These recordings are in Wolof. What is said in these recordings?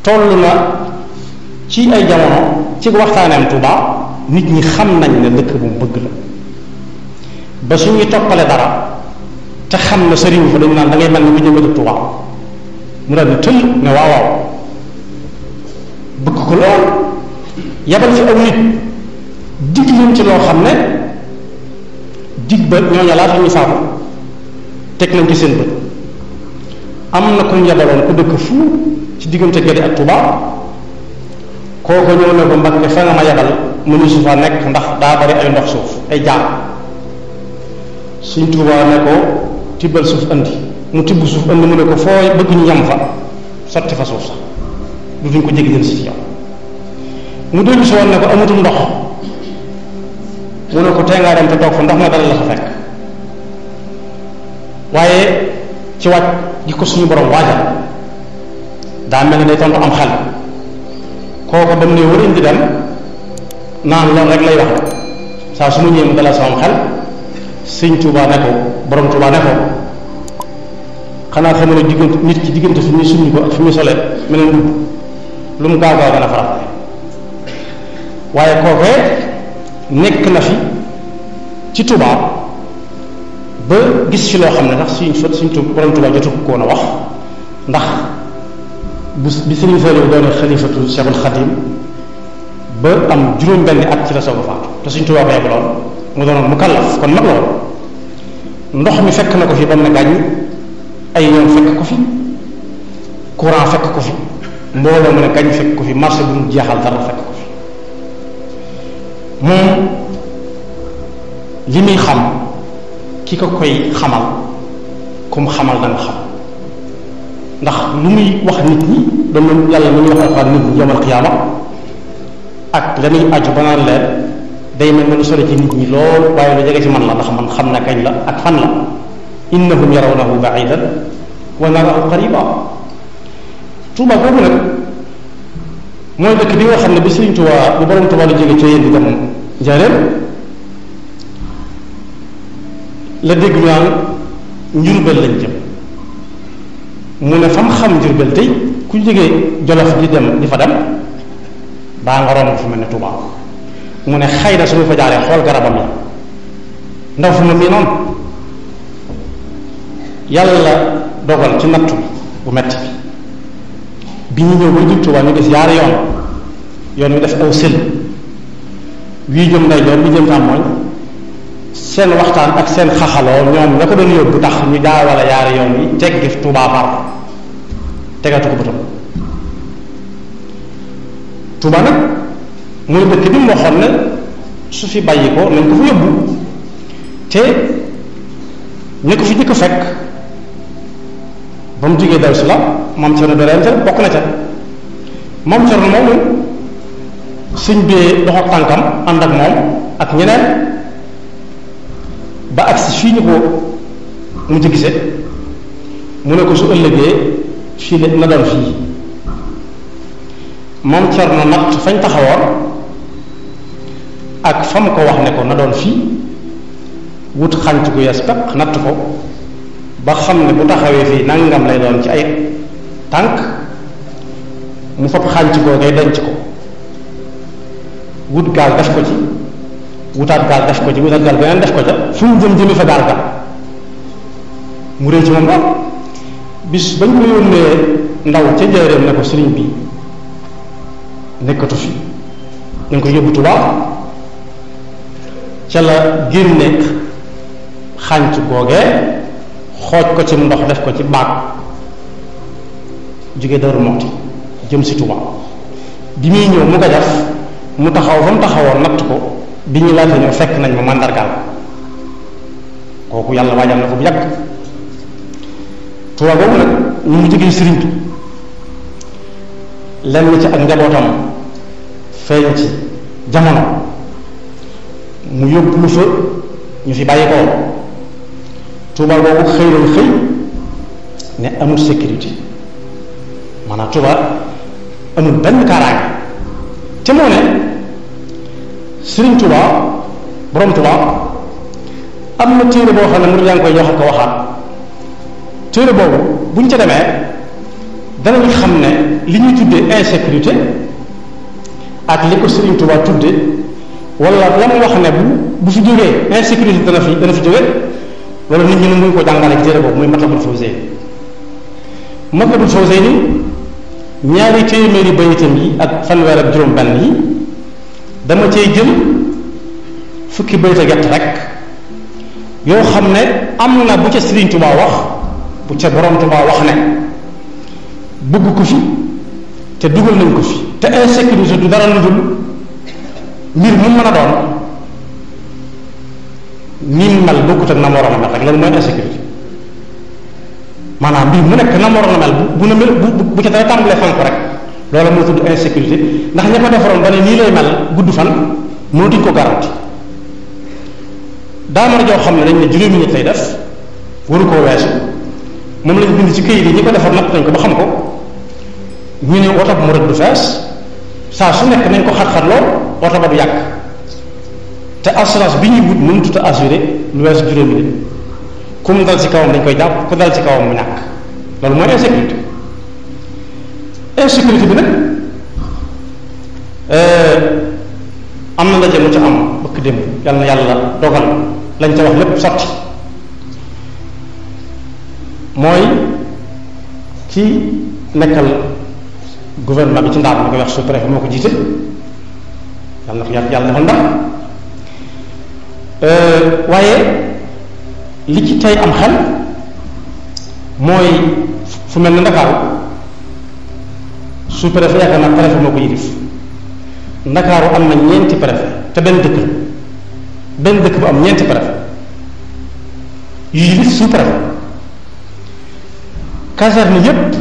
toll na ci ay jamono ci waxtaaneem Touba nit ñi xam nañ ne dëkk bu mu bëgg la ba suñuy toppale dara te xam na sëriñ fa dañu naan da ngay mel ni ku jëmale Touba mu daal di tëll ne waaw waaw bëgg ko lool yabal fi aw nit dig leen ci loo xam ne dig ba ñooñu laata ñu faatu teg nañ ci seen bët am na ku ñu yabaloon ku dëkk fu ci diggante Gede ak Touba kooku ñëw ne ko Mbàkke fa nga ma yabal mënu su fa nekk ndax daa bari ay ndox suuf ay jaar Sëñ Touba ne ko tibbal suuf andi mu tibb suuf andi mu ne ko foo bëgg ñu yam fa sotti fa suuf sax du duñ ko jéggi jëm si ci yow mu dellu si woon ne ko amatul ndox mu ne ko tee ngaa dem te toog fa ndox ma dal la fa fekk waaye ci wàcc gi ko suñu borom waajal daa mel ne day tontu am xel kooku ba mu ne war indi dem naan loolu rek lay wax saa su ma ñëwee mu dalal sama xel Sëñ Tuubaa ne ko borom Tuubaa ne ko xanaa xam ne diggante nit ci diggante fi muy suñu ko ak fi muy solee mel ne mbubb lu mu gaaw gaaw dana faral waaye kookee nekk na fi ci Tuubaa ba gis fi loo xam ne ndax suñ borom Tuubaa jotu ko woon a wax ndax bi Sëriñ Fallu doone xalifatu Seexul Xadiim ba am juróom-benni at ci la soog a faatu te Sëriñ Tuubaa ko yebaloon mu doonoon mu kàllaf kon mag la woon ndox mi fekk na ko fi ba mu ne gàññ ay yoon fekk ko fi courant fekk ko fi mbooloo mu ne gàññ fekk ko fi marché bu mu jeexal dara fekk ko fi moom li muy xam ki ko koy xamal comme xamal da nga xam ndax lu muy wax nit ñi doon yàlla lu muy wax alxuraan nit ñi yawmal qiyaama ak la muy aju ba naan leen day mel ne lu sore ci nit ñi lool waaye lu jege ci man la ndax man xam na kañ la ak fan la innahum yarawnahu ba'idan wa narahu qariba Tuuba boobu nag mooy dëkk bi nga xam ne bi Sëriñ Tuuba bu borom Tuuba lu jóge ci yéen di dem Njaaréem la dégg ñu naan Njurbel lañ jëm mu ne fam xam Njurbel tey ku jógee Jolof di dem di fa dem baa nga romb fu mel ne Tuuba mu ne xëy na su ma fa jaaree xool garabam la ndaw fu ma mii noonu yàlla dogal ci nattu bu metti bi ñu ñëw ba jub Tuuba ñu gis yaari yoon wi def aw sël wii jëm ndeyjoor bi jëm càmmooñ seen waxtaan ak seen xaxaloo ñoom ña ko doon yóbbu tax ñu jaawale yaari yoon yi teggi Tuuba far tegatu ko bëtam Tuuba nag muy dëkk bi mu waxoon ne su fi bàyyi ko nañ ko fa yóbbu te ñu ko fi jëkk fekk ba mu jógee Daaru Salaam Maam Cerno Birahim bokk na ca Maam Cerno moomu sëñ bi dox ak tànkam ànd ak moom ak ñeneen ba agsi fii ñu ko mu gisee mu ne ko su ëllëgee fii la na doon fii Maam Cerno natt fañ taxawoon ak fa mu ko wax ne ko na doon fii wut xànc gu yees peq natt ko ba xam ne bu taxawee fii nangam lay doon ci ay tànk mu fab xànc googee denc ko wut gaal def ko ci wutaat gaal def ko ci wutaat gaal beneen def ko ca fu mu jëm jëmi fa gaal ga mu réy ci moom lool bis bañ ko yónnee ndaw ca Njaaréem ne ko sëriñ bi nekkatu fi ñu ngi ko yóbbu Tuubaa ca la génne xànc googee xooj ko ci ndox def ko ci baag jóge Daaru Muxti jëm si Tuubaa bi muy ñëw mu ko def mu taxaw fa mu taxawoon natt ko bi ñu laata ñëw fekk nañ ma màndargaal kooku yàlla waajal na ko bu yàgg Tuubaa boobu nag ñu mu jógee sëriñ bi lenn ci ak njabootam feeñ ci jamono mu yóbbu lu fa ñu fi bàyyi ko Tuuba boobu xëy nañ xëy ne amul sécurité maanaam Tuuba amul benn kaaraange te moo ne Sëriñ Tuuba borom Tuuba am na téere boo xam ne mu yaa ngi koy jox ko waxaat téere boobu buñ ca demee danañ xam ne li ñuy tuddee insécurité ak li ko Serigne Touba tuddee wala la mu wax ne bu fi jógee insécurité dana fi jóge loolu nit ñi ne muy ko jàngale ci téere boobu muy Matlabul Fawzayni. Matlabul Fawzayni ñaari téeméeri bayitam yi ak fanweer ak juróom-benn yi dama cay jël fukki bayit ak ñett rek yoo xam ne am na bu ca Serigne Touba wax bu ca borom Touba wax ne bëgg ko fi te dugal nañ ko fi te insécurité du dara lu dul mbir mu mën a doon ni mu mel bokkut ak na mu waroon a mel rek loolu mooy insécurité maanaam mbir mu nekk na mu waroon a mel bu na mel bu ca dara tàmbalee fan ko rek loolu moo tudd insécurité ndax ña ko defaroon ba ne nii lay mel gudd fan mënatuñ ko garanti daamar joo xam ne dañ ne juróomi nit lay def waru koo weesu moom lañ bind ci këyit yi ñi ko defar natt nañ ko ba xam ko ñu ne oto bu mu rëdd du fees saa su nekk nañ ko xat-xatloo oto ba du yàgg te assurance bi ñuy wut mënutut a assuré lu weesu juróomi nit ku mu dal ci kawam dañ koy jàpp ku dal ci kawam mu ñàkk loolu mooy insécurité. insécurité bi nag am na ndaje mu ca am bëkk démb yàlla na yàlla dogal lañ ca wax lépp sotti mooy ci nekkal gouvernement bi ci ndaam ñu koy wax sous-préfet moo ko jiite yàlla na ko yàlla defal ndax waaye li ci tey am xel mooy fu mel ne Ndakaaru sous-préfet yaakaar naa préfet moo ko yilif Ndakaaru am na ñeenti préfet te benn dëkk bu am ñeenti préfet yu yilif sous-préfet caserne yépp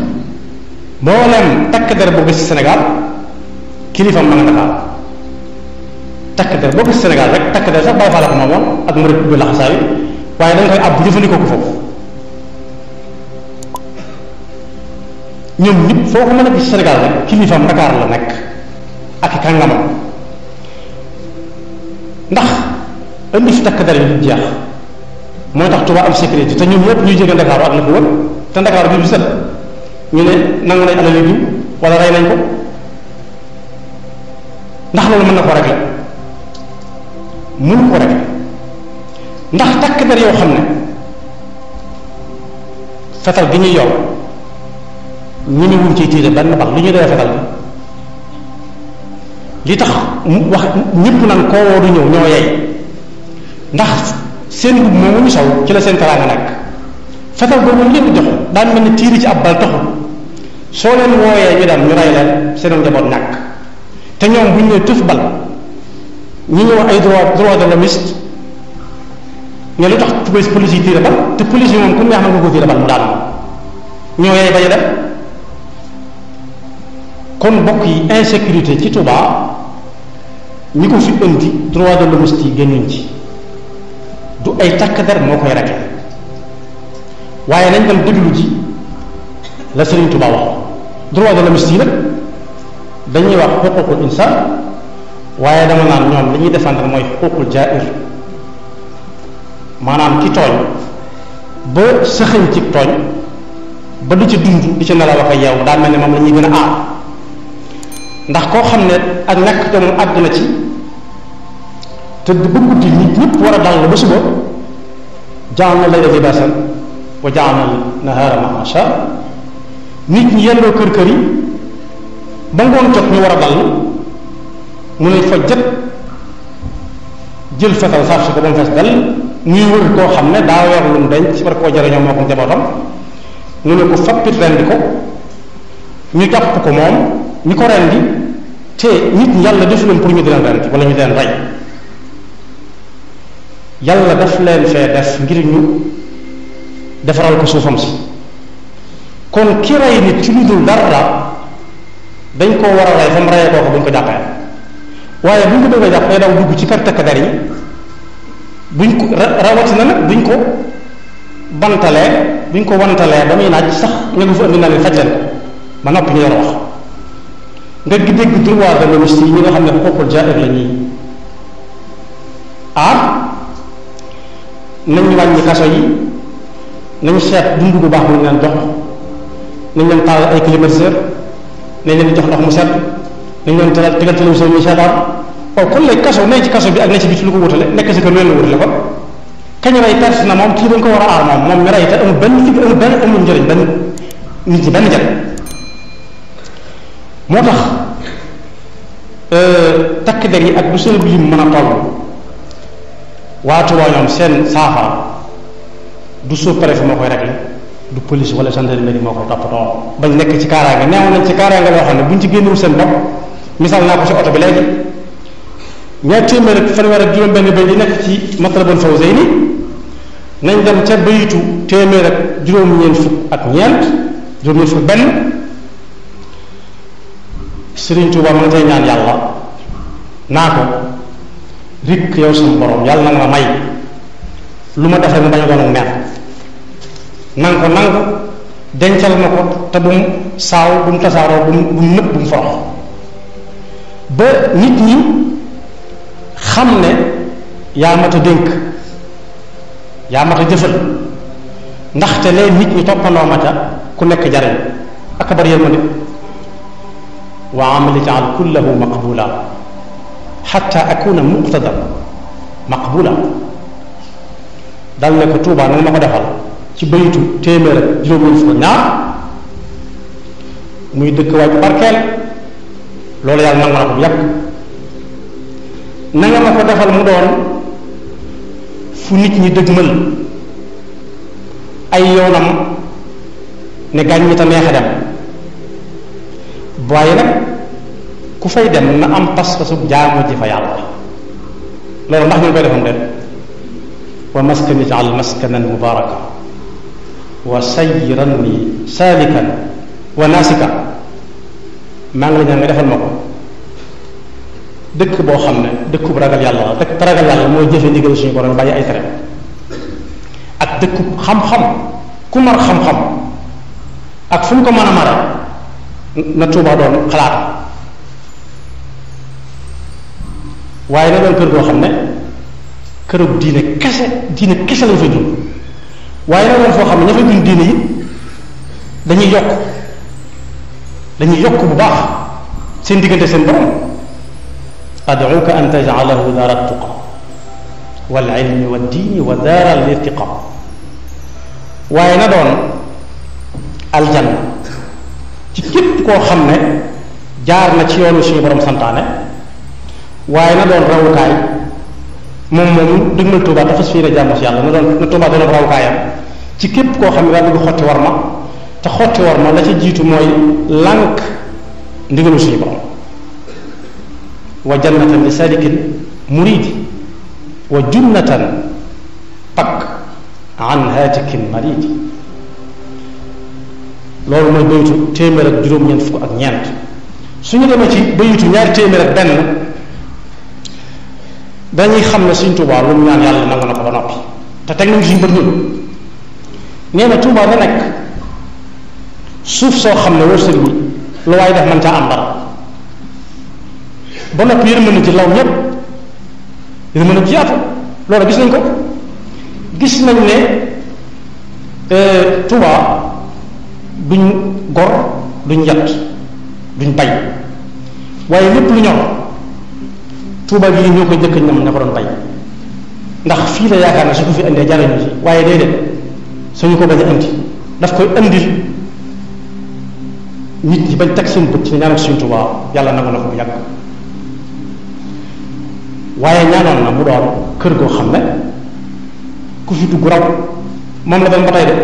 mboolem takk der boo gis ci Sénégal kilifam ma nga Ndakaaru takk der boo gis Sénégal rek takk der sax Baay Faal ko moomoon ak murid bi laxasaayu waaye da nga koy àbb jëfandikoo ko foofu ñoom ñëpp foo ko mën a gis Sénégal rek kilifam Dakar la nekk ak i kàngamam ndax indi fi takk der yi du jeex mooy tax Touba am sécurité te ñoom ñëpp ñuy jóge Ndakaaru ak la ko wër te Ndakaaru bi bu set ñu ne nangu nañ alal diw wala rey nañ ko ndax loolu mën na ko régler mënu ko régler ndax takk der yoo xam ne fetal gi ñuy yow ñu ne wuñ ciy tiire benn bax lu ñuy dee fetal li tax mu wax ñëpp naan koo woo du ñëw ñoo yey ndax seen mbubb moomu ñu sol ci la seen teraanga nekk fetal boobu ñu leen di jox daan mel ni tiiri ci ab bal taxul soo leen wooyee ñu dem ñu rey leen seen njaboot ñàkk te ñoom bu ñu nee tëf bal ñi ñëw ay droit de l'hommiste ne lu tax police yi tiire bal te police yi moom ku neex na nga ko tiire bal mu daal ñoo yey bañ a dem kon bokk yi insécurité ci Touba ñi ko fi indi droit de l'hommiste yi génnuñ ci du ay takk der moo koy réglé waaye nañ dem déglu ji la Serigne Touba wax droit de l'hommiste yi nag dañuy wax xuququl insaan waaye dama naan ñoom li ñuy défendre mooy xuququl jaa'ir maanaam ki tooñ ba sëxañ ci tooñ ba du ci dund di ci nelaw ak yeewu daa mel ne moom la ñuy gën a aar ndax koo xam ne ak ñàkk te moom àgg na ci te ba guddi nit ñëpp war a dal ba suba ja'alna layla libaasan wa ja'alna nahaara ma'aasha nit ñi yendoo kër kër yi ba ngoon jot ñu war a dal mu ne fa jët jël fetal saaf si ko ba mu fees dal muy wër koo xam ne daa yor lu mu denc war koo jëriñoo moo ko njabootam mu ne ko fappit rendi ko ñu jàpp ko moom ñi ko rendi te nit ñi yàlla defu leen pour ñu di leen rendi wala ñu di leen rey yàlla daf leen fee def ngir ñu defaral ko suufam si kon ki rey nit ci lu dul dara dañ koo war a rey fa mu reyee koo ko bu ñu ko jàppee waaye bu ñu ko bëggee jàpp day daw dugg ci kër takk der yi buñ ko rawatina nag buñ ko bantalee buñ ko wantalee ba muy naaj sax nga ko fa indi na leen faj leen ko ba noppi ñu yor wax nga dégg droit de l'hommiste yi ñi nga xam ne xuququl jaa'ir la ñuy aar nañ wàññi kaso yi nañ seet dund bu baax bu ñu leen jox nañ leen taal ay climatiseur nañ leen di jox ndox mu set nañ leen tegal télévision ñu seetaan waaw kon léegi kaso ne ci kaso bi ak ne ci biti lu ko wutale nekk si kër lu leen wutale kon kañ rey perte na moom kii dañ ko war a aar moom mi rey te amul benn fig amul njëriñ benn nit ñi benn njëriñ moo tax takk der yi ak bu seen lim mën a toll waa Tuubaa ñoom seen saafara du sous-préfet moo koy réglé du police wala gendarmerie moo koy toppatoo bañ nekk ci kaaraange neew nañ ci kaaraange loo xam ne buñ ci génnewul seen bopp misaal naa ko ci oto bi léegi ñaar téeméer ak fanweer ak juróom-benn bay di nekk ci Matlabul Fawzayni nañ dem ca bayitu téeméer ak juróom-ñeent fukk ak ñeent juróom-ñeent fukk benn Sëriñ Tuubaa mën tey ñaan yàlla naa ko rikk yow sama borom yàlla na nga ma may lu ma defee mu bañ a doon mer nanga ko nangu dencal ma ko te bu mu saaw bu mu tasaaroo bu mu nëpp bu mu forox ba nit ñi xam ne yaa mat a dénk yaa mat a jëfal ndaxte leen nit ñi toppandoo ma ca ku nekk jariñ ak bari yërmande wa amali jaal kullahu maqbula xatta akuna muqtada maqbula dal ne ko Tuubaa nanga ma ko defal ci bayitu téeméer ak juróom-ñeent fukk ñaar muy dëkk waay bu barkeel loolu yàlla nangu na ko bu yàgg na nga ma ko defal mu doon fu nit ñi dëgmal ay yoonam ne gàñ ñi te neex a dem waaye nag ku fay dem na am pas-pasu jaamu ji fa yàlla loolu ndax ñu koy defam de wa maskani jaal maskanan mubaraka wa sayyiranni salikan wa nasika maa ngi la ñaan nga defal ma ko dëkk boo xam ne dëkkub ragal yàlla la dëkk ragal yàlla mooy jëfe ndigal suñu borom bàyyi ay tere ak dëkkub xam-xam ku mar xam-xam ak fu mu ko mën a mare na Tuubaa doon xalaat waaye na doon kër goo xam ne kërub diine kese lañ fay dund waaye na doon foo xam ne ña fay dund diine yi dañuy yokk bu baax seen diggante seen borom ad'uka an taj'alahu daara tuqa wal ilmi wa diini wa daara al irtiqa waaye na doon aljanna ci képp koo xam ne jaar na ci yoonu suñu borom santaane waaye na doon rawukaay moom dëgmal Tuubaa te fas fii ne jàmm si yàlla na Tuubaa doon rawukaayam ci képp koo xam ne daa bëgg xotti war ma te xotti war ma la ca jiitu mooy lànk ndigalu suñu borom wa jannatan li salikin muridi wa junnatan pak an haatikin maridi loolu mooy bayitu téeméer ak juróom-ñeent fukk ak ñeent suñu demee ci bayitu ñaari téeméer ak benn dañuy xam ne suñ Tuubaa lu mu ñaan yàlla nangu na ko ba noppi te teg nañ suñu bët ñun nee na Tuubaa da nekk suuf soo xam ne wërsëg bi lu waaye def man caa am dara ba noppi yërmande ci law ñépp yërmande ci yaatu loolu gis nañ ko gis nañ ne Tuubaa duñ gor duñ yat duñ bay waaye lépp lu ñor Tuubaa gi ñoo koy jëkk ñam ña ko doon bay ndax fii la yaakaar ne su ko fi indee jariñu ci waaye déedéet suñu ko bañ a indi daf koy indil nit ñi bañ teg seen bët ci ñaanal suñu Tuubaa yàlla nangu na ko bu yàgg waaye ñaanoon na mu doon kër goo xam ne ku fi dugg raw moom la doon ba tey de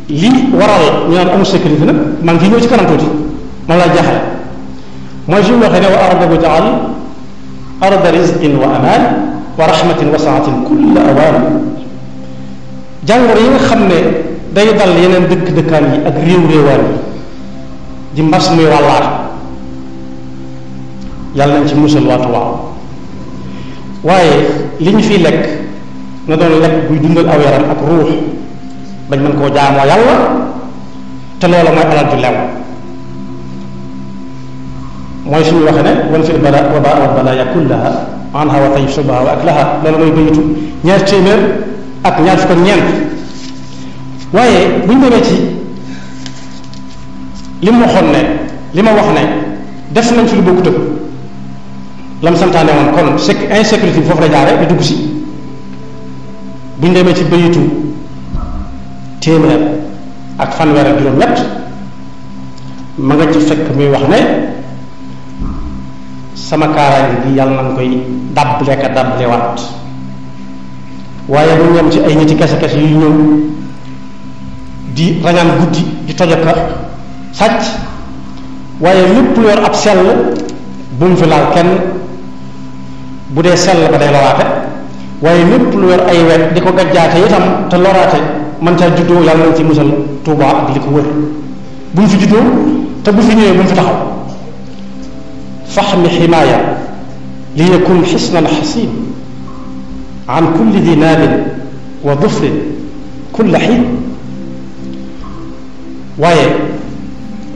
li waral ñu naan amul sécurité nag maa ngi fi ñëw ci kanam tuuti moom laa jaaxale mooy fi mu waxee ne wa ardahu jaal arda rizqin wa amaan wa rahmatin wa saatin kulla awaan jàngoro yi nga xam ne day dal yeneen dëkkaan yi ak réewaan yi di mbas muy wàllaat yàlla nañ ci musal waatu waaw waaye li ñu fiy lekk na doon lekk buy dundal aw yaram ak ruux bañ mën koo jaamoo yàlla te loola mooy alal ju lew mooy suñu waxe ne wan fil bala wa baa wal balaaya kullaha anha wa tayib subaha wa aklaha loolu mooy bayitu ñaar téeméer ak ñaar fukk ak ñeent waaye bu ñu demee ci li mu waxoon ne li ma wax ne def nañ fi lu bokkut ak lam santaane woon kon insécurité bi foofu la jaare di dugg si buñ demee ci bayitu téeméer ak fanweer ak juróom-ñett ma nga ci fekk muy wax ne sama kaaraange gi yàlla na nga koy dàbbale ka dàbbale waat waaye bu ñu yem ci ay niti kese kese yu ñëw di rañaan guddi di tojaka sàcc waaye lépp lu yor ab sell bu mu fi laal kenn bu dee sell ba day loraate waaye lépp lu yor ay wet di ko gajjaate itam te loraate man caa juddoo yàlla nañ ci musal Tuuba ak li ko wër bu mu fi juddoo te bu fi ñëwee bu mu fi taxaw faxmi ximaaya li yakun xisnan xasin an kulli di naabin wa dufrin kulla xiin waaye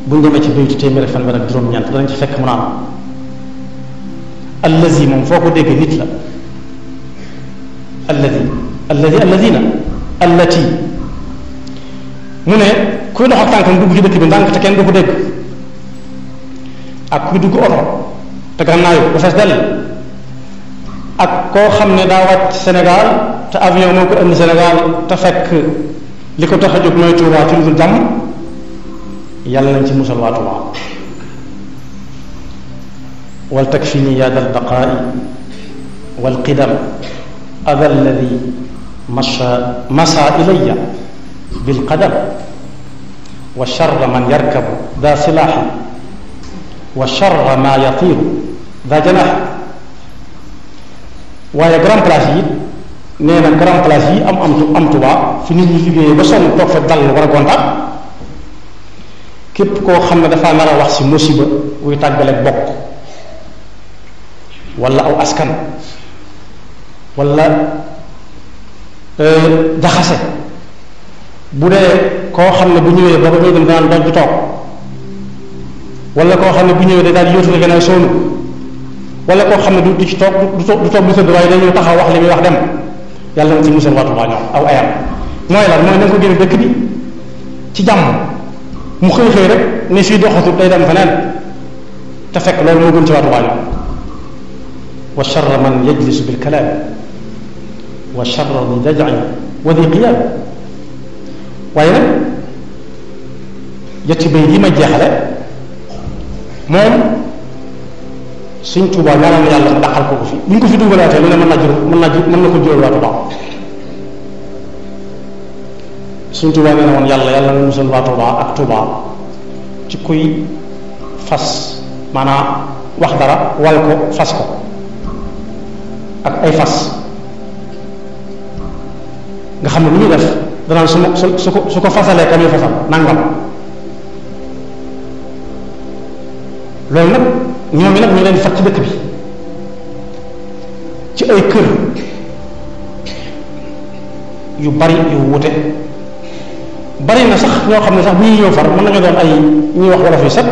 buñ demee ci bayitu téeméer fanweer ak juróom-ñeent danañ ci fekk mu naan allazi moom foo ko dégg nit la alladina allati mu ne kuy dox ak tànkam dugg ci dëkk bi ndànk te kenn du ko dégg ak kuy dugg oto te gànnaayu bu fees dell ak koo xam ne daa wàcc Sénégal te avion moo ko indi Sénégal te fekk li ko tax a jóg mooy Tuubaa ci lu dul jàmm yàlla nañ ci musal waa Tuubaa wal takfini ya dal baqaa'i wal qidam ada alladi masa ilayya bil qadam wa charra man yarkabu daa silaaxi wa charra ma yatiiru daa janaaxi waaye grand place yi nee na grand place yi am Tuubaa fi nit ñi liggéeyee ba sonn toog fa dal war a gontaat képp koo xam ne dafa nar a wax si musiba wuy tàggaleeg bokk wala aw askan wala jaxase bu dee koo xam ne bu ñëwee ba muy dem danaan doj toog wala koo xam ne bu ñëwee day daal yóotu ne gannaaw soonu wala koo xam ne du ci toog du toog du tëdd waaye dañuy taxaw wax li muy wax dem yàlla na ci musal waa Tuubaa ñoom aw ayam mooy lan mooy na nga ko génne dëkk bi ci jàmm mu xëy xëy rek ne fii doxatul day dem feneen te fekk loolu moo gën ci waa Tuubaa ñoom wa charra man yajlisu bil kalaam wa charra di daj'in wa di qiyaam waaye nag yetti bay yi ma jeexale moom Sëñ Tuubaa ñaanal na yàlla mu dàqal ko fi bu ñu ko fi dugalaatee lu ne mën na ko jural waa Tuubaa Sëñ Tuubaa nee na woon yàlla nga musal waa Tuubaa ak Tuubaa ci kuy fas maanaam wax dara wal ko fas ko ak ay fas nga xam ne lu ñuy def danaan su ko fasalee ka muy fasal nangam loolu nag ñoom ñi nag ñu leen fat ci dëkk bi ci ay kër yu bari yu wute bari na sax ñoo xam ne sax bu ñuy ñëw far mën nañu doon ay ñuy wax wolof yu set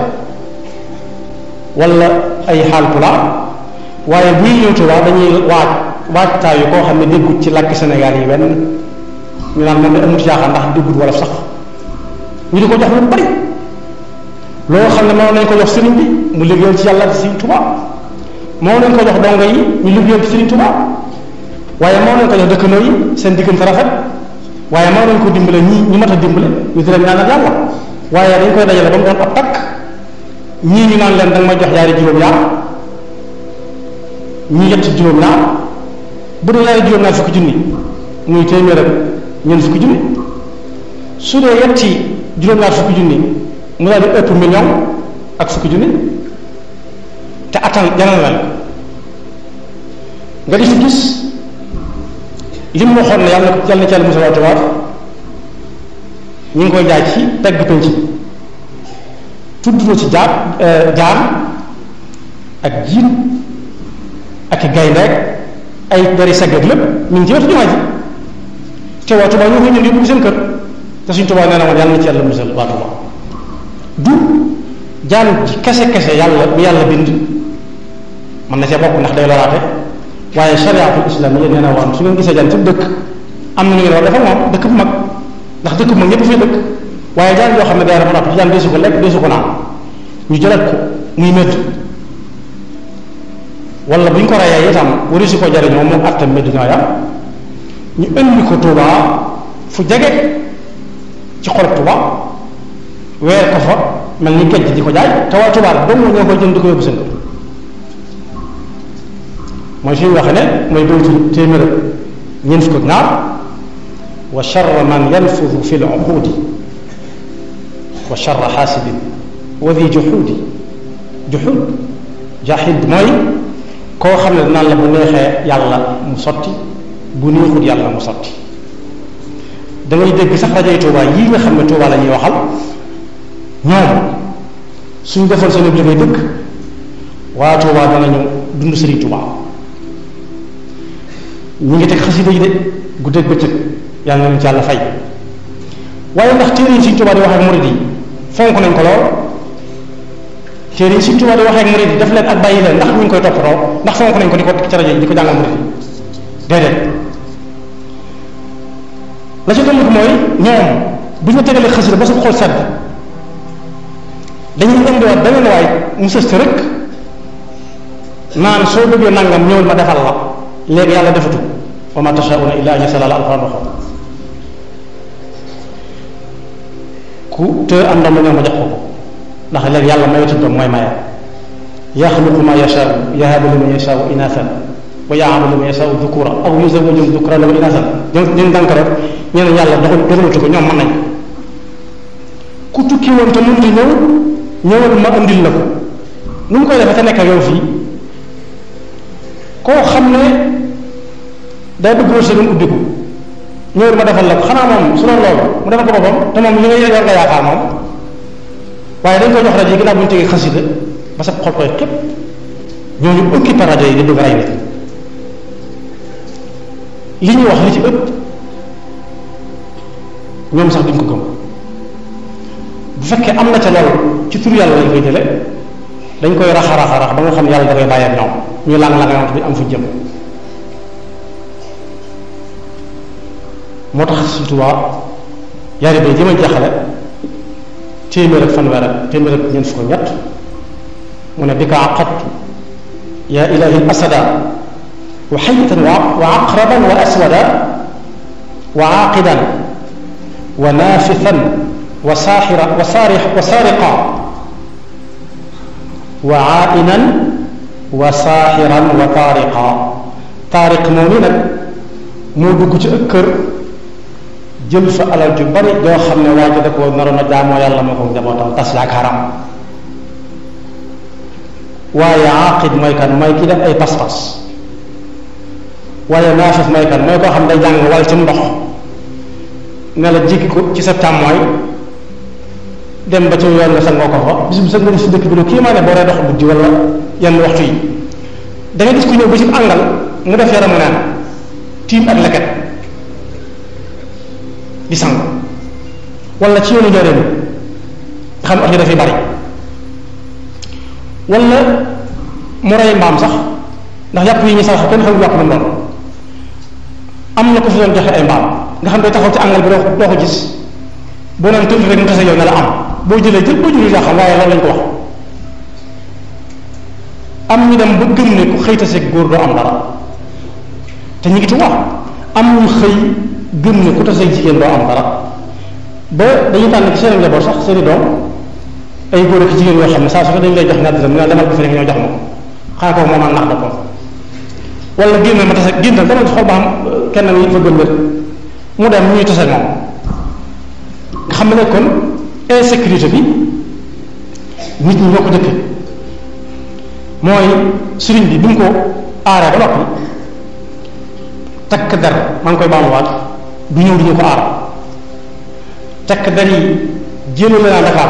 wala ay xaal pulaar waaye bu ñuy ñëw Tuubaa dañuy waajtaayu koo xam ne déggut ci làkki Sénégal yi wenn ñu naan moom ne amut yaaxam ndax déggut wolof sax ñu di ko jox lu bari loo xam ne moo nañ ko jox sëriñ bi mu liggéeyal ci yàlla ci Sëriñ Tuubaa moo nañ ko jox dongo yi ñu liggéeyal ci Sëriñ Tuubaa waaye moo nañ ko jox dëkkandoo yi seen diggante rafet waaye moo nañ ko dimbale ñi mat a dimbale ñu di leen ñaanal yàlla waaye dañ koy dajale ba mu doon ab takk ñii ñu naan leen da nga may jox yaari juróom-ñaar ñii yetti juróom-ñaar bu dee yaari juróom-ñaar fukki junni muy téeméer ak ñeent fukki junni su dee yetti juróom-ñaar fukki junni mu daal di ëpp million ak fukki junni te attan jaral na nga di fi gis li mu waxoon ne yàlla na ci yàlla musal waa Tuubaa ñu ngi koy jaay ci tegg penc tudd na ci jaan ak jiin ak i gayndeek ay dari segg ak lépp ñu ngi ci wetu jumaa ji te waa Tuubaa ñoo koy ñëw yóbbu seen kër te Sëriñ Tuubaa nee na woon yàlla na ci yàlla musal waa Tuubaa du jaan ci kese yàlla bi yàlla bind mën na cee bokk ndax day loraate waaye chariatul islamiyya nee na woon su ngeen gisee jaan ci dëkk am na ñu ngeen war defal moom dëkk bu mag ndax dëkk bu mag ñëpp fay dëkk waaye jaan yoo xam ne day rab noppi jaan deesu ko lekk deesu ko naan ñu jëlat ko muy médd wala bu ñu ko rayee itam wari si ko jariñoo moom attam médd ñoo yam ñu indi ko Tuubaa fu jege ci xolub Tuubaa weer ko fa mel ni gejj di ko jaay te waa Tuubaa dong ñoo koy jënd di ko yóbbu seen kër mooy fi ñu waxe ne mooy baytu téeméer ñeent fukk ak ñaar wa charra man yanfudu fi l-uquudi wa charra xaasidin wa di juxuudi juxuud jaxid mooy koo xam ne danaan la bu neexee yàlla mu sotti bu neexut yàlla mu sotti da ngay dégg sax rajoy Tuubaa yii nga xam ne Tuubaa la ñuy waxal ñoom suñ defoon seen liggéey dëkk waa Tuubaa danañu dund Sëriñ Tuubaa ñi ngi teg xasida yi de guddeeg bëccëg yàlla na leen ci yàlla fay waaye ndax téere yi Sëriñ Tuubaa di wax ak murid yi fonk nañ ko lool téere yi Sëriñ Tuubaa di wax ak murid yi def leen ak bàyyi leen ndax ñu ngi koy toppatoo ndax fonk nañ ko di ko ci rajo yi di ko jàngal murid yi déedéet la ci dolli ko mooy ñoom bu ñu tegalee xasida ba su xool sedd dañuy indiwaat beneen waay mu sës rek naan soo bëggee nangam ñëwal ma defal la léegi yàlla defatu wa ma tashauna illa an yasha Allah alquran waxoon ku te am ndam la ñoo ma jox ko ndax léegi yàlla mayatu doom mooy maye yaxluqu ma yashaau yahabu liman yashaau inathan wa yaabu liman yashaau dhukura aw yuzawwiju dhukran wa inathan ñun dànk rek ñeneen yàlla doxalatu ko ñoom mën nañ ku tukki woon te mënut ñëw ñëwal ma andil la ko nu mu koy defee te nekk ak yow fii koo xam ne day bëgg wërsëgam ubbiku ñëwal ma defal la ko xanaa moom su doon loolu mu defal ko boppam te moom li nga yor nga yaakaar moom waaye dañ koy jox rajo yi ginnaaw bu ñu tegee xasida ba sa xol koy képp ñooñu occupé rajo yi di bëgg ray nit li ñuy wax li ci ëpp ñoom sax duñ ko gëm bu fekkee am na ca loolu ci tur yàlla lañ koy jële dañ koy raxa ba nga xam yàlla da koy bàyyi ak ñoom ñu lang-lang bi am fu jëm moo tax surtout waa yaari bay jëma jaxale téeméer ak fanweer ak téeméer ak ñeent fukk ñett mu ne bi ka aqadtu yaa ilahi asada wa xayitan wa aqraban wa aswada wa aaqidan wa naafithan wa saaxira wa saariqa wa aainan wa saaxiran wa taariq moom yi nag moo dugg ci ëpp kër jël fa alal ju bari joo xam ne waa ji da ko naroon a jaamoo yàlla moo ko njabootam tas yaakaaram waaye aaqid mooy kan mooy ki def ay pas-pas waaye naafis mooy kan mooy koo xam ne day jàng wal ci ndox ne la jéggi ko ci sa càmmooy dem ba ci yoon nga sangoo ko fa bis bu sa nga si dëkk bi ne kii maa ne boo dee dox guddi wala yenn waxtu yi da nga gis ku ñëw ba ci àngal mu def yaramu neen tiim ak leket di sang wala ci yoonu njooreem xam at yi dafay bari wala mu rey mbaam sax ndax yàpp yi ñu sax kenn xamul yàpp lu doon am na ko fi doon joxe ay mbaam nga xam day taxaw ci àngal bi doo ko gis boo naan tënk rek mu tase yow ne la am boo jëlee jël boo jëlee xam waaye loolu lañ ko wax am ñu dem ba gëm ne ku xëy taseeg góor doo am dara te ñu ngi tubaab am ñu xëy gëm ne ku taseeg jigéen doo am dara ba dañuy tànn ci seen njaboot sax seen i doom ay góor ak jigéen yoo xam ne saa su ko dañu lay jox ñaar dërëm nga demal ko fi rek ñoo jox ma xanaa ko moo naan nax boppam wala génn ma tase génnal dama xool ba xam kenn yi fa gën wér mu dem ñuy tase moom nga xam ne kon insécurité bi nit ñi ñoo ko dëkk mooy sëriñ bi bi mu ko aaree ba noppi takk der maa ngi koy baamuwaat du ñëw di ñu ko aar takk der yi jéem a Dakar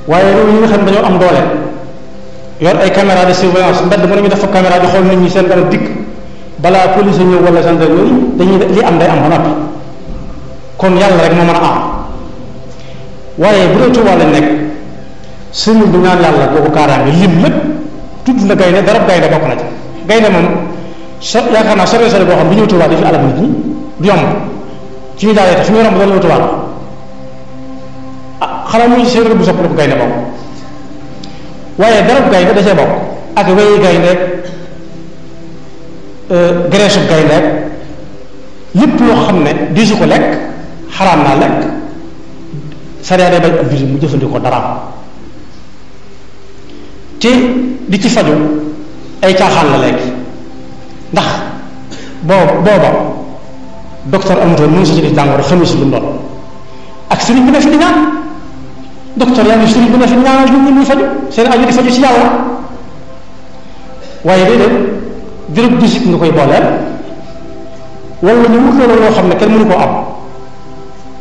waaye loolu ñi nga xam ne dañoo am doole yor ay caméra de surveillance mbedd mu ne ñu def fa caméra di xool nit ñi seen dara dikk balaa police ñëw wala gendarmerie dañuy li am day am ba noppi kon yàlla rek moo mën a am waaye bu dee Tuubaa lañ nekk sëriñ bi ñaan yàlla kooku kaaraange lim lépp tudd na gaynde darab gaynde bokk na ci gaynde moom yaakaar naa sore sore boo xam bi ñëw Tuubaa di fi alal nit ñi du yomb ci ñu daawee te fi ñu romb doon ñëw Tuubaa xanaa muy seen rëbb sopp ko gaynde bokk waaye darab gaynde da cee bokk ak weyi gaynde graisse gaynde lépp loo xam ne di su ko lekk xaraam naa lekk sariya day bañ ab jullit mu jëfandikoo daraam te di ci faju ay caaxaan la léegi ndax booba docteur amutoon mënu si ci di jàngoro xamu si lu mu doon ak sëriñ bi ne fi di ñaan docteur yaa ngi sëriñ bi ne fi di ñaanal nit ñi muy faju seen aju di faju ci yàlla waaye déedéet juróom bisik nga koy booleel wala ñu wut loolu loo xam ne kenn mënu koo am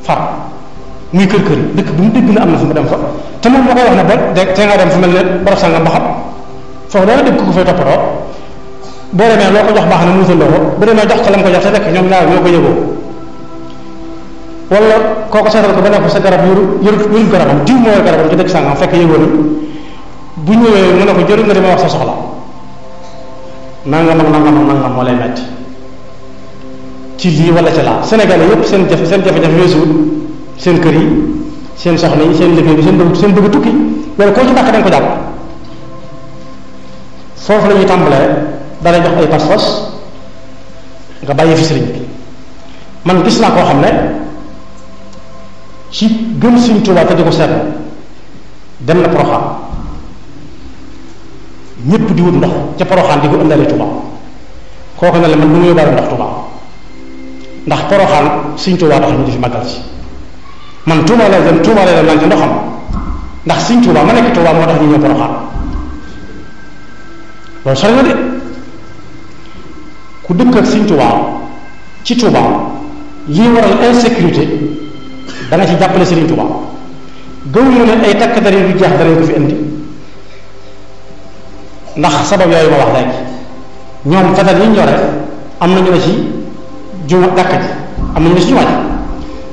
far muy kër kër dëkk bu mu dégg na am na fu mu dem fa te moom moo koy wax ne ba te nga dem fu mel ne barab sangam ba xam foofu dana dégg ko fay toppatoo boo demee loo ko jox baax na mu wutal ko bu demee jox ko la mu ko jox te fekk ñoom ñaar ñoo ko yëgoo wala kooku seetal ko ba ne ko sa garab yërut garabam diw moo yor garabam ci dëkk sangam fekk yëgoo ni bu ñëwee mu ne ko jëru nga di ma wax sa soxla nangam ak nangam ak nangam moo lay metti ci lii wala ca laa Sénégalais yépp seen jafe-jafe weesuwut seen kër yi seen soxna yi seen liggéey bi seen bëgg tukki loolu koo ci dàq dañ ko jàpp foofu la ñuy tàmbalee dara jox ay pas-pas nga bàyyi fi sëriñ bi man gis naa koo xam ne ci gëm Sëriñ Tuubaa te di ko seetlu dem na Poroxaan ñépp di wut ndox ca Poroxaan di ko ëndalee Tuubaa kooku ne la man du ma yóbbaale ndox Tuubaa ndax Poroxaan Sëriñ Tuubaa tax ñu di fi màggal si man Tuubaa lay dem naan ci ndoxam ndax Sëriñ Tuubaa ma nekk Tuubaa moo tax ñu ñëw Poroxaan loolu sori na de ku dëkk ak Sëriñ Tuubaa ci Tuubaa lii waral insécurité da nga ci jàppale Sëriñ Tuubaa gëwuñu ne ay takk dar yu jeex danañ ko fi indi ndax sabab yooyu ma wax léegi ñoom fetal yi ñu yore am nañu ne ci juma dàkk ji am nañu ne ci jumaa ji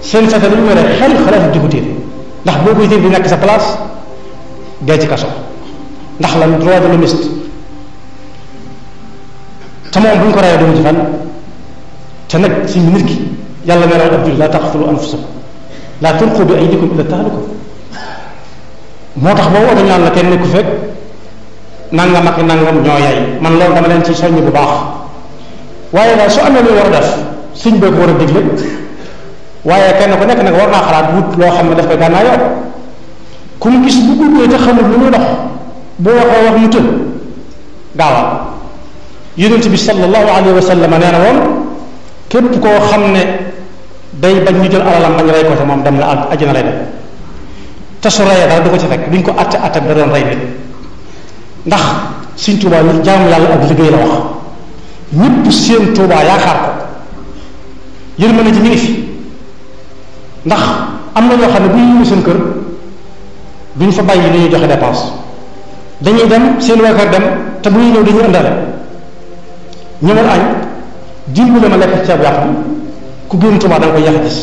seen fetal yi ñu yore xel xalaatu di ko téye ndax boo koy téye di nekk sa place dee ci kaso ndax lan droit de l'homme te moom bu ñu ko rayee doomu ci fan te nag si nit ki yàlla nee na ab jullit laa taqtulu anfusakum laa tulqu bi aydikum ila tahluka moo tax boobu oto ñaan la kenn nekku fekk nangam ak nangam ñoo yay man loolu dama leen ci soññ bu baax waaye daal su amee lu war a def suñ bee ko war a digle waaye kenn ku nekk nag war naa xalaat wut loo xam ne daf koy gànnaa yow ku mu gis bu guddee te xamul lu muy dox boo waxee wax mu tëb gaawal yonent bi sallallahu alayhi wa sallam nee na woon képp koo xam ne day bañ ñu jël alalam bañ rey ko te moom dem na àjjana lay dem te su reyee dara du ko ci fekk duñ ko atte atte da doon rey nit ndax Sëriñ Tuubaa ni jaamu yàlla ak liggéey la wax ñëpp seen Tuubaa yaakaar ko yërmande ji mi ngi fi ndax am na ñoo xam ne bu ñu ñëwee seen kër duñ fa bàyyi li ñuy joxe dépense dañuy dem seen waa kër dem te bu ñuy ñëw dañuy ëndale ñëwal añ dimbali ma lekk ceeb yàpp bi ku génn Tuubaa da nga koy yàq gis